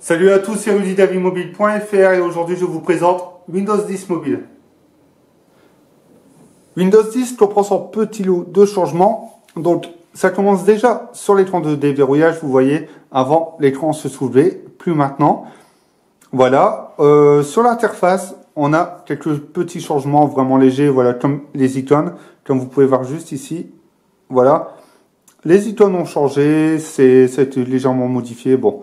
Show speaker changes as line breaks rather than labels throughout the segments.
Salut à tous, c'est Rudy d'Avimobile.fr et aujourd'hui je vous présente Windows 10 Mobile. Windows 10 comprend son petit lot de changements. Donc ça commence déjà sur l'écran de déverrouillage, vous voyez, avant l'écran se soulevait, plus maintenant. Voilà, sur l'interface, on a quelques petits changements vraiment légers, voilà, comme les icônes, comme vous pouvez voir juste ici. Voilà, les icônes ont changé, ça a été légèrement modifié, bon.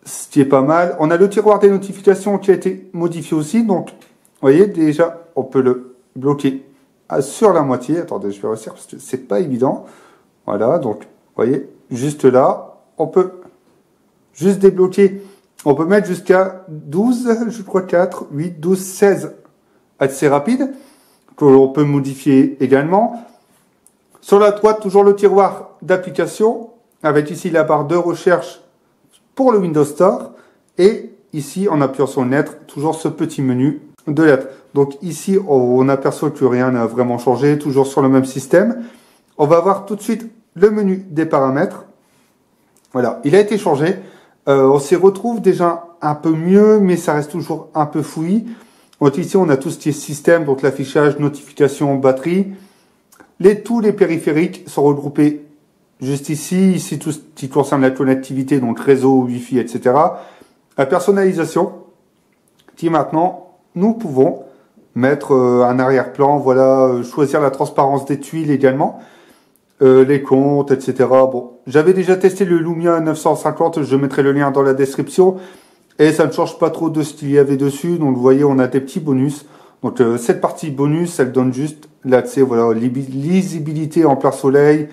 Ce qui est pas mal. On a le tiroir des notifications qui a été modifié aussi. Donc, vous voyez, déjà, on peut le bloquer sur la moitié. Attendez, je vais réussir parce que c'est pas évident. Voilà, donc, vous voyez, juste là, on peut juste débloquer. On peut mettre jusqu'à 12, je crois 4, 8, 12, 16 assez rapide. On peut modifier également. Sur la droite, toujours le tiroir d'application avec ici la barre de recherche pour le Windows Store, et ici en appuyant sur lettre, toujours ce petit menu de lettres. Donc ici on aperçoit que rien n'a vraiment changé, toujours sur le même système. On va voir tout de suite le menu des paramètres. Voilà, il a été changé. On s'y retrouve déjà un peu mieux, mais ça reste toujours un peu fouillis. Donc ici on a tout ce qui est système, donc l'affichage, notification, batterie. Tous les périphériques sont regroupés juste ici tout ce qui concerne la connectivité, donc réseau, Wi-Fi, etc. La personnalisation, qui maintenant, nous pouvons mettre un arrière-plan, voilà, choisir la transparence des tuiles également, les comptes, etc. Bon, j'avais déjà testé le Lumia 950, je mettrai le lien dans la description, et ça ne change pas trop de ce qu'il y avait dessus, donc vous voyez, on a des petits bonus. Donc cette partie bonus, elle donne juste l'accès, voilà, lisibilité en plein soleil,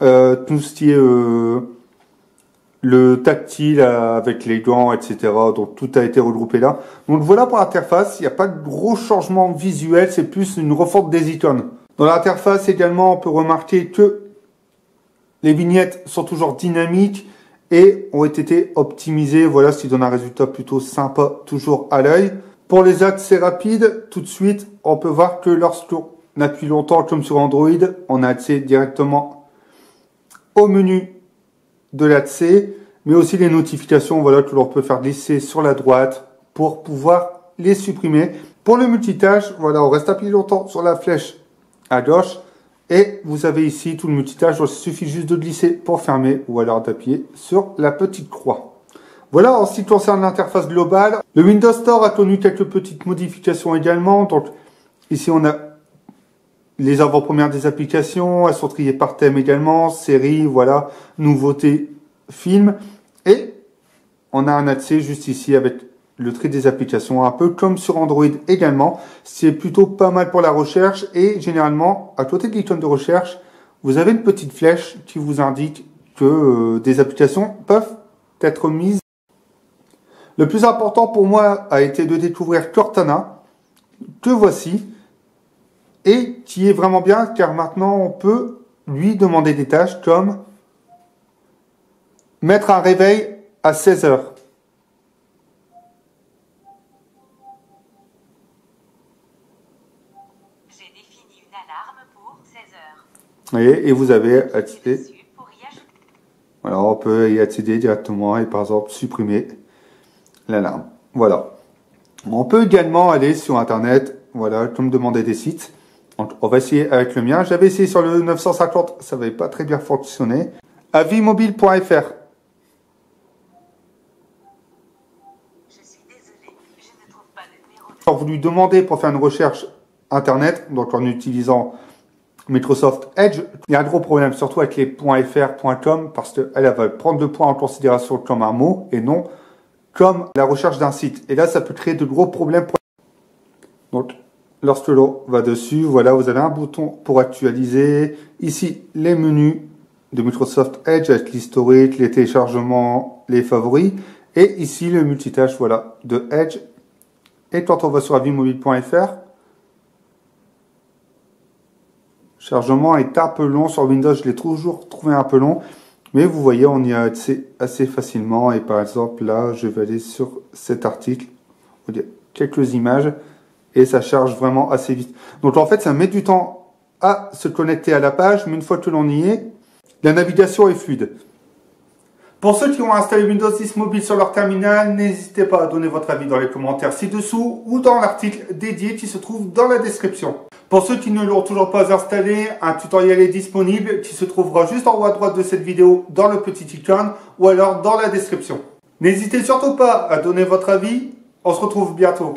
tout ce qui est le tactile avec les gants, etc. Donc tout a été regroupé là. Donc voilà pour l'interface. Il n'y a pas de gros changements visuels, c'est plus une refonte des icônes. Dans l'interface également, on peut remarquer que les vignettes sont toujours dynamiques et ont été optimisées. Voilà, ce qui donne un résultat plutôt sympa, toujours à l'œil. Pour les accès rapides, tout de suite, on peut voir que lorsqu'on appuie longtemps, comme sur Android, on a accès directement au menu de l'accès, mais aussi les notifications, voilà, que l'on peut faire glisser sur la droite pour pouvoir les supprimer. Pour le multitâche, voilà, on reste appuyé longtemps sur la flèche à gauche et vous avez ici tout le multitâche. Il suffit juste de glisser pour fermer ou alors d'appuyer sur la petite croix. Voilà, en ce qui concerne l'interface globale, le Windows Store a connu quelques petites modifications également. Donc ici on a les avant-premières des applications, elles sont triées par thème également, séries, voilà, nouveautés, films. Et on a un accès juste ici avec le tri des applications, un peu comme sur Android également. C'est plutôt pas mal pour la recherche et généralement, à côté de l'icône de recherche, vous avez une petite flèche qui vous indique que des applications peuvent être mises. Le plus important pour moi a été de découvrir Cortana, que voici, et qui est vraiment bien car maintenant on peut lui demander des tâches comme mettre un réveil à 16 heures.
J'ai défini une alarme pour 16 heures.
Voyez, et vous avez accès. Voilà, on peut y accéder directement et par exemple supprimer l'alarme. Voilà. On peut également aller sur internet, voilà, comme demander des sites. Donc, on va essayer avec le mien. J'avais essayé sur le 950, ça n'avait pas très bien fonctionné. Avimobile.fr.
Je suis désolé, je ne trouve pas le numéro de...
Alors, vous lui demandez pour faire une recherche internet, donc en utilisant Microsoft Edge, il y a un gros problème, surtout avec les .fr, .com, parce qu'elle va prendre le point en considération comme un mot et non comme la recherche d'un site. Et là, ça peut créer de gros problèmes. Donc, lorsque l'on va dessus, voilà, vous avez un bouton pour actualiser. Ici, les menus de Microsoft Edge avec l'historique, les téléchargements, les favoris. Et ici, le multitâche, voilà, de Edge. Et quand on va sur avimobile.fr, chargement est un peu long sur Windows. Je l'ai toujours trouvé un peu long. Mais vous voyez, on y a accès assez facilement. Et par exemple, là, je vais aller sur cet article. Il y a quelques images. Et ça charge vraiment assez vite. Donc en fait, ça met du temps à se connecter à la page. Mais une fois que l'on y est, la navigation est fluide. Pour ceux qui ont installé Windows 10 Mobile sur leur terminal, n'hésitez pas à donner votre avis dans les commentaires ci-dessous ou dans l'article dédié qui se trouve dans la description. Pour ceux qui ne l'ont toujours pas installé, un tutoriel est disponible qui se trouvera juste en haut à droite de cette vidéo dans le petit icône ou alors dans la description. N'hésitez surtout pas à donner votre avis. On se retrouve bientôt.